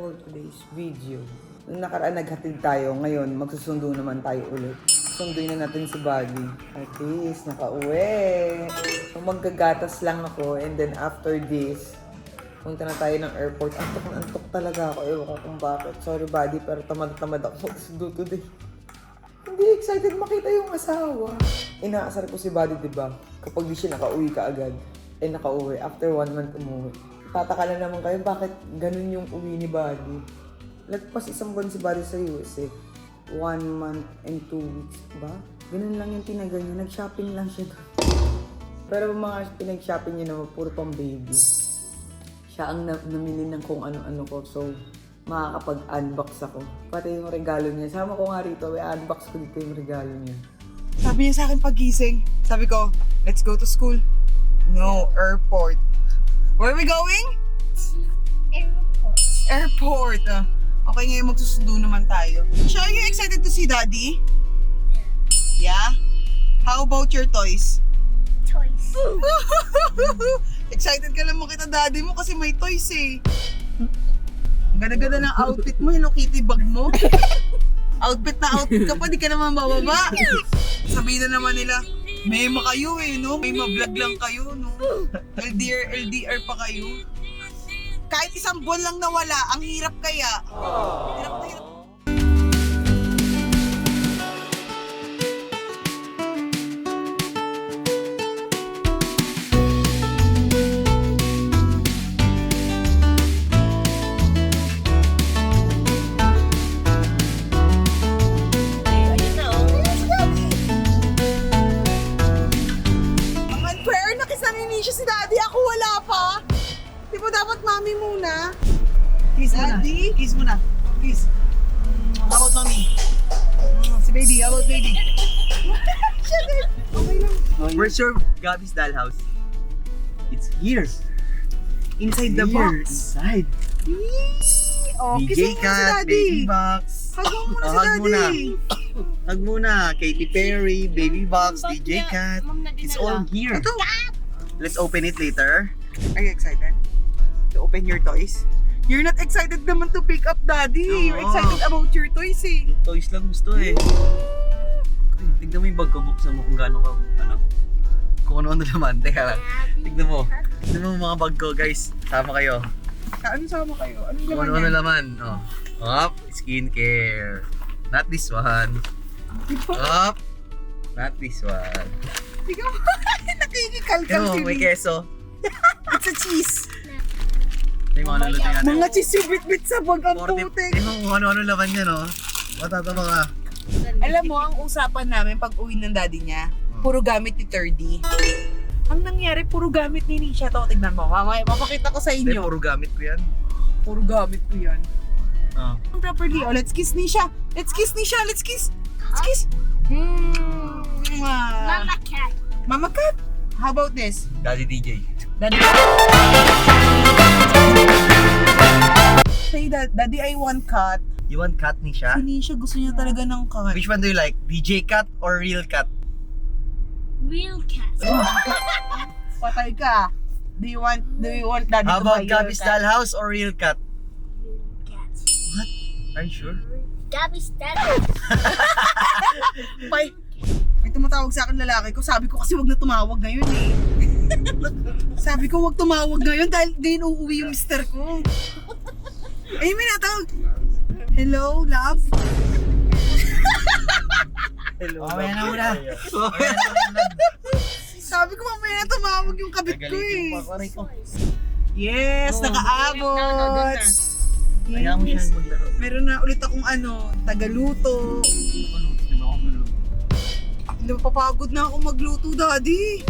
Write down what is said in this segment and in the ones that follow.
for today's video. Nung nakaraan naghatid tayo, ngayon magsusundo naman tayo ulit. Sunduin na natin si Buddy. At least, nakauwi. So maggagatas lang ako and then after this, punta na tayo ng airport. Antok na antok talaga ako. Ewan ko kung bakit. Sorry Buddy, pero tamad-tamad ako magsundo today. Hindi excited makita yung asawa. Inaasar ko si Buddy, diba? Kapag di siya nakauwi ka agad. Nakauwi. After 1 month umuwi. Tataka na naman kayo, bakit ganun yung uwi ni Buddy? Lagpas 1 buwan si Buddy sa USA. 1 month and 2 weeks ba? Ganun lang yung tinagal niya. Nag-shopping lang siya doon. Pero mga pinag-shopping niya naman, puro pang baby. Siya ang namili ng kung ano-ano ko. So, makakapag-unbox ako. Pati yung regalo niya. Sama ko nga rito, i-unbox ko dito yung regalo niya. Sabi niya sa akin pagising. Sabi ko, let's go to school. No, airport. Where are we going? Airport. Okay, ngayon magsusundo naman tayo. Siya, are you excited to see Daddy? Yeah? How about your toys? Toys. Excited ka lang makita Daddy mo kasi may toys eh. Ang ganda-ganda ng outfit mo, Hello Kitty bag mo. Outfit na outfit ka pa, di ka naman bababa. Sabihin na naman nila, may kayo eh, no? May ma-vlog lang kayo, no? LDR pa kayo. Kahit 1 buwan lang nawala, ang hirap kaya. Hirap na hirap. Ang unfair, nakisanini siya si Daddy, ako wala pa. Di ba dapat mami muna? Kiss muna. Daddy? Kiss muna. Kiss. How about mommy? Si baby, how about baby? Siya din. Okay lang. Where's your Gabby's dollhouse? It's here. Inside the box. Inside. Oh, DJ kiss mo muna si Cat, Daddy. Baby Box. Hug mo muna si Hug Daddy. muna. Hug muna. Katy Perry, Baby Box, DJ Cat. It's all here. Ito. Let's open it later. Are you excited to open your toys? You're not excited naman to pick up Daddy. You're Oo. excited about your toys eh. Yung toys lang gusto eh. Ay, tignan mo yung bag ko, buksan mo kung gaano ka, kung ano-ano naman. Teka lang. Tignan mo. Tignan mo yung mga bag ko, guys. Sama kayo. Ano sama kayo? Anong Kung laman ano-ano yan? naman. Oh. Up, skincare. Not this one. Up. Not this one. Ikaw, nakikikalkal Tignan mo, si may Lee. keso. It's a cheese. May mga lulutin natin. Mga cheese yung bit-bit sa bag ang 40. putik. Tignan mo kung ano-ano laman niya, no? Matatama ka. Alam mo, ang usapan namin pag uwi ng daddy niya, puro gamit ni 30. Ang nangyari, puro gamit ni Nisha to. Tignan mo, mamaya, mapakita ko sa Hindi, inyo. puro gamit ko yan. Puro gamit ko yan. Oh. Properly, oh, let's kiss Nisha. Let's kiss Nisha, let's kiss. Let's kiss. Mama cat. Mama Cat, how about this? Daddy DJ. Daddy. Say that, Daddy, I want cat. You want cat, Nisha? Si Nisha gusto niya talaga ng cat. Which one do you like? DJ cat or real cat? Real cat. Patay ka. Do you want Daddy How to about buy your Gabby's cat? dollhouse or real cat? Real cat. What? Are you sure? Gabby's dad. Pay. May tumatawag sa akin lalaki ko. Sabi ko kasi wag na tumawag ngayon eh. Sabi ko wag tumawag ngayon dahil ngayon uuwi yung mister ko. Eh, may natawag. Hello, love? Hello. Mamaya na muna. Sabi ko mamaya na tumawag yung kabit ko eh. Yes, nakaabot. Kaya mo siya maglaro. Meron na ulit akong tagaluto. Napapagod na ako magluto, Daddy.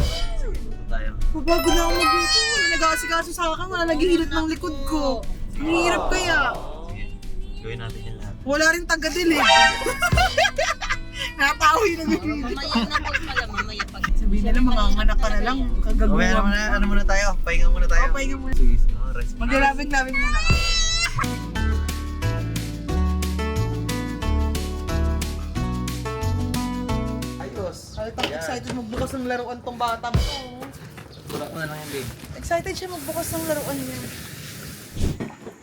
Tayo. Papagod na ako magluto. Wala nag-aasikaso sa akin. Wala naghihilot ng likod ko. Ang hirap kaya. Gawin natin yan lahat. Wala rin taga-dilig. Natawi na bibili. Sabihin nila, mga anak ka na lang. Mamaya na Kagaguwang. muna, ano muna tayo? Pahinga muna tayo. Oh, pahinga muna. Sige, rest. Maglalabing-labing muna ako. Ayos. Halatang excited magbukas ng laruan tong bata mo. Wala ko na lang yan, babe. Excited siya magbukas ng laruan niya.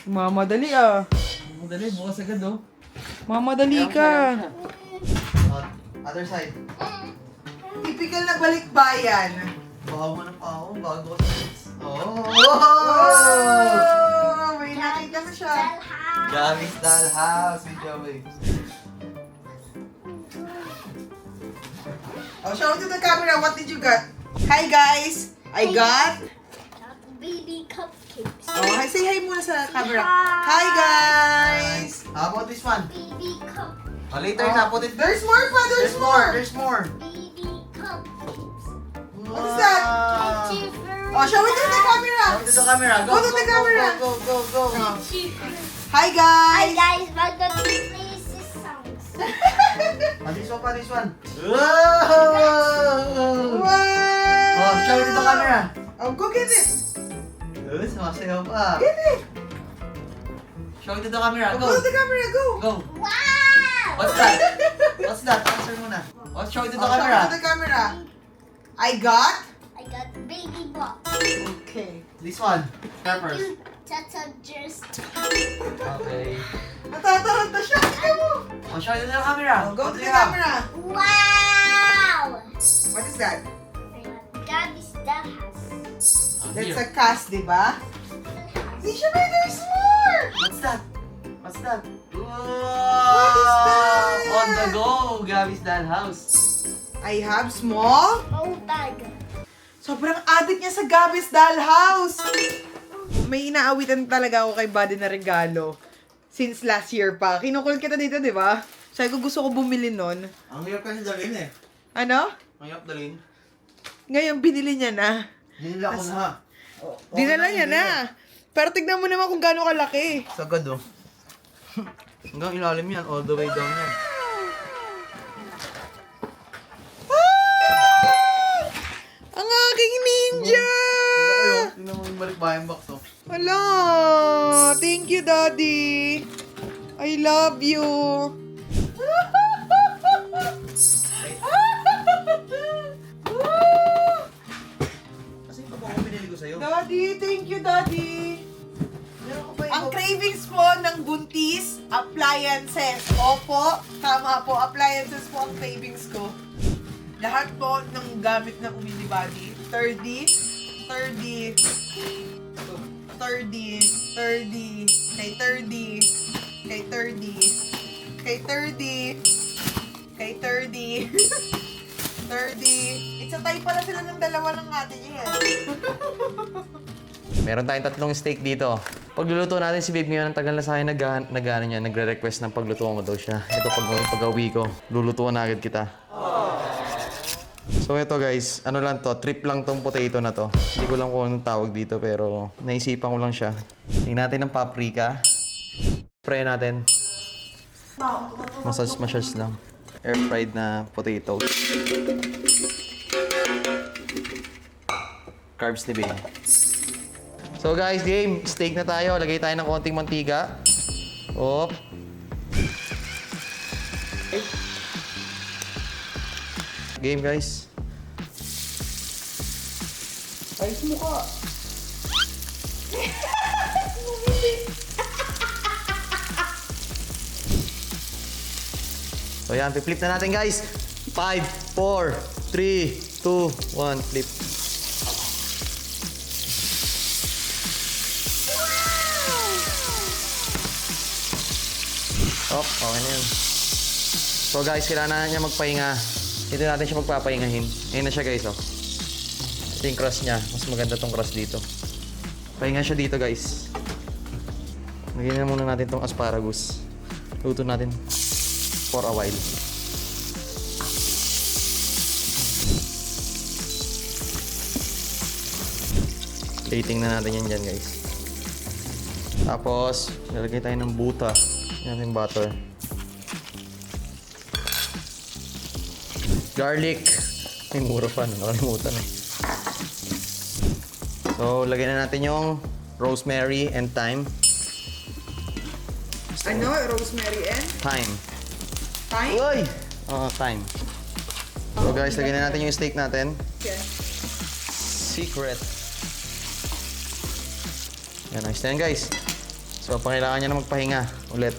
Mamadali ah. Madali, bukas agad oh. Mamadali ka. Other side. Typical na balikbayan. Bahaw mo ng pahaw, bago ka sa Oh! Oh! May nakita na siya. Gamis Dollhouse with Joey. Oh, show it to the camera. What did you get? Hi guys! I got... Baby cupcakes. Oh, hi, say hi muna sa camera. Hi guys! How about this one? Baby cup. Oh, later na, put it there. There's more pa! There's more! There's more. Baby cupcakes. What's that? Chipper. Oh, show it to the camera! Come to the camera. Go, Go to the camera. Go, go, go, go. Chipper. Hi Hi guys! guys, we're going to play this songs. This one pa, this one. Wow! Wow! Oh, show it to the camera. Oh, go get it! Sumasayaw pa. Get it! Show it to the camera. Oh, Go. go to the camera, go! Go. Wow! What's that? What's that? Answer muna. Oh, show it to the Oh, show it to camera. the camera. I got... I got baby box. Okay. This one. Try Thank first. you, Tata Just. Okay. Natataranta siya. Tingnan mo. Oh, show it to the camera. Oh, go What to do the you have? camera. Wow! What is that? I got Gabby's Dollhouse. That's a cast, di ba? Di siya may there's more! What's that? What's that? What is that? On the go, Gabby's Dollhouse. I have small. Oh, bag. Sobrang addict niya sa Gabby's Dollhouse. May inaawitan talaga ako kay Buddy na regalo. Since last year pa. Kinukulit kita dito, di ba? Sabi ko gusto ko bumili nun. Ang hirap kasi dalhin eh. Ano? Ang hirap dalhin. Ngayon, binili niya na. Hinila ko na ha. Dinala niya na. Pero tignan mo naman kung gaano kalaki. Sagad oh. Hanggang ilalim yan, all the way down yan. Ang aking ninja! Tingnan mo yung balikbayan box oh. Hala! Thank you, Daddy! I love you! Kasi ito pa ako binili ko sa'yo. Daddy, thank you, Daddy! Meron ko pa Ang cravings po ng buntis, appliances. Opo, tama po, appliances po ang cravings ko. Lahat po ng gamit na umili body. 30, kay 30, kay 30, kay 30, kay 30, 30. Itatay pala sila ng dalawa ng ate niya. Meron tayong 3 steak dito. Pagluluto natin si Babe ngayon, ang tagal na sa akin nagre-request ng paglutuan ko daw siya. Ito pag-uwi ko, lulutuan na agad kita. So ito guys, ano lang to, trip lang tong potato na to. Hindi ko lang kung anong tawag dito pero naisipan ko lang siya. Tingnan natin ng paprika. Spray natin. Massage lang. Air fried na potato. Carbs ni Babe. So guys, game. Steak na tayo. Lagay tayo ng konting mantika. Op. Game guys. Ayos mo ka. So yan, flip na natin guys. 5, 4, 3, 2, 1, flip. Oh, okay na yun. So guys, kailangan na niya magpahinga. Dito natin siya magpapahingahin. Ayun na siya guys, oh. Ito yung crust niya. Mas maganda tong crust dito. Pahinga siya dito guys. Lagyan na muna natin tong asparagus. Luto natin for a while. Plating na natin yan dyan guys. Tapos, lalagay tayo ng buta. Yan yung butter. Garlic. May mura pa, nakalimutan eh. So, lagyan na natin yung rosemary and thyme. Ano? Rosemary and Thyme. thyme? Uy! Thyme. So guys, lagyan na natin yung steak natin. Okay. Secret. Yan, nice na yan guys. So, pangailangan niya na magpahinga ulit.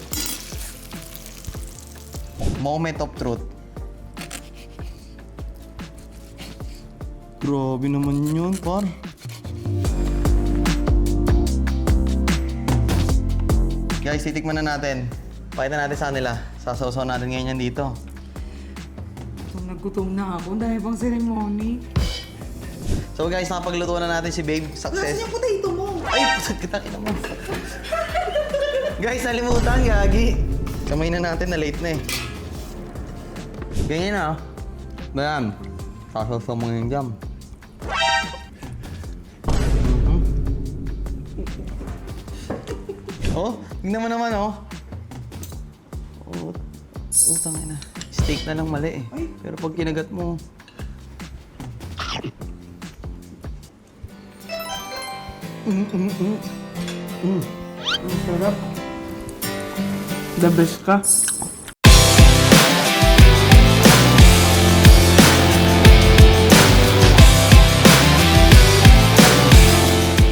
Moment of truth. Grabe naman yun, par. Guys, titikman na natin. Pakita natin sa kanila. Sasawsaw natin ngayon yan dito. Nagutom na ako dahil bang ceremony. So guys, nakapagluto na natin si Babe. Success. Nasaan yung potato mo? Ay, pusat kita mo. Guys, nalimutan, gagi. Kamay na natin na late na eh. Ganyan na. Bayan. Sasawsaw mo yung jam. Oh, tignan mo naman oh. Oh, utang na. Steak na lang mali eh. Pero pag kinagat mo, Ang sarap. The best ka.